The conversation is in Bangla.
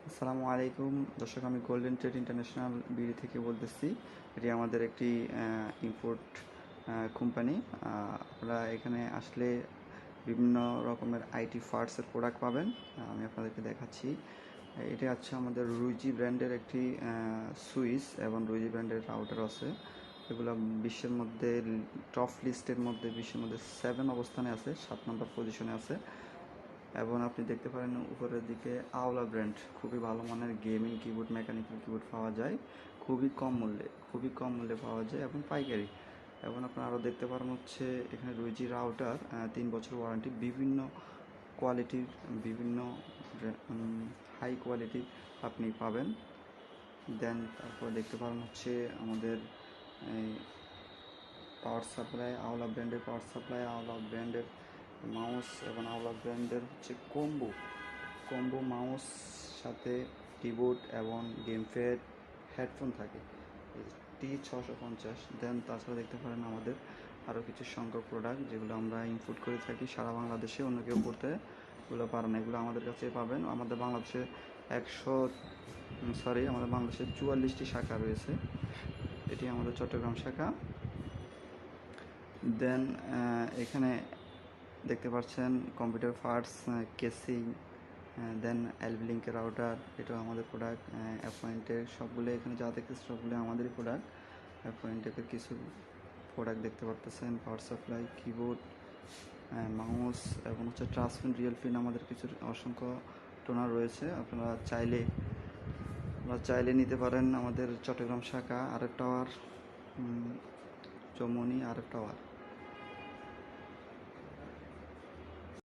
আসসালামু আলাইকুম দর্শক, আমি গোল্ডেন ট্রেড ইন্টারন্যাশনাল বিডি থেকে বলতেছি। এটি আমাদের একটি ইম্পোর্ট কোম্পানি। আপনারা এখানে আসলে বিভিন্ন রকমের আইটি পার্টসের প্রোডাক্ট পাবেন। আমি আপনাদেরকে দেখাচ্ছি। এটা হচ্ছে আমাদের রুইজি ব্র্যান্ডের একটি সুইচ এবং রুইজি ব্র্যান্ডের রাউটার আছে। এগুলো বিশ্বের মধ্যে টপ লিস্টের মধ্যে বিশ্বের মধ্যে 7 অবস্থানে আছে, 7 নম্বর পজিশনে আছে। এবং আপনি দেখতে পারেন উপরের দিকে আওলা ব্র্যান্ড, খুবই ভালো মানের গেমিং কিবোর্ড, মেকানিক্যাল কিবোর্ড পাওয়া যায় খুবই কম মূল্যে পাওয়া যায় এবং পাইকারি। এবং আপনারা আরও দেখতে পারেন হচ্ছে এখানে রুইজি রাউটার 3 বছর ওয়ারেন্টি, বিভিন্ন কোয়ালিটির, বিভিন্ন হাই কোয়ালিটি আপনি পাবেন। দেন তারপর দেখতে পারেন হচ্ছে আমাদের এই পাওয়ার সাপ্লাই, আওলা ব্র্যান্ডের পাওয়ার সাপ্লাই, আওলা ব্র্যান্ডের মাউস এবং আওলা ব্র্যান্ডের হচ্ছে কম্বো মাউস, সাথে কিবোর্ড এবং গেম প্যাড, হেডফোন থাকে T650। দেন তাছাড়া দেখতে পারেন আমাদের আরও কিছু সংখ্যক প্রোডাক্ট যেগুলো আমরা ইম্পোর্ট করে থাকি সারা বাংলাদেশে। অন্য কেউ করতে এগুলো পারে না, এগুলো আমাদের কাছে পাবেন। আমাদের বাংলাদেশে আমাদের বাংলাদেশে 44টি শাখা রয়েছে। এটি আমাদের চট্টগ্রাম শাখা। দেন এখানে দেখতে পাচ্ছেন কম্পিউটার পার্টস, কেসিং, দেন এলভিলিঙ্কের রাউটার, এটাও আমাদের প্রোডাক্ট। অ্যাপয়েন্টের সবগুলো এখানে যা দেখতেছে সবগুলো আমাদেরই প্রোডাক্ট। অ্যাপয়েন্টের কিছু প্রোডাক্ট দেখতে পারতেছেন, পাওয়ার সাপ্লাই, কিবোর্ড, মাউস এবং হচ্ছে ট্রান্সপিন, রিয়েল পিন, আমাদের কিছু অসংখ্য টোনার রয়েছে। আপনারা চাইলে নিতে পারেন। আমাদের চট্টগ্রাম শাখা, RF tower, Chaumoni, RF tower.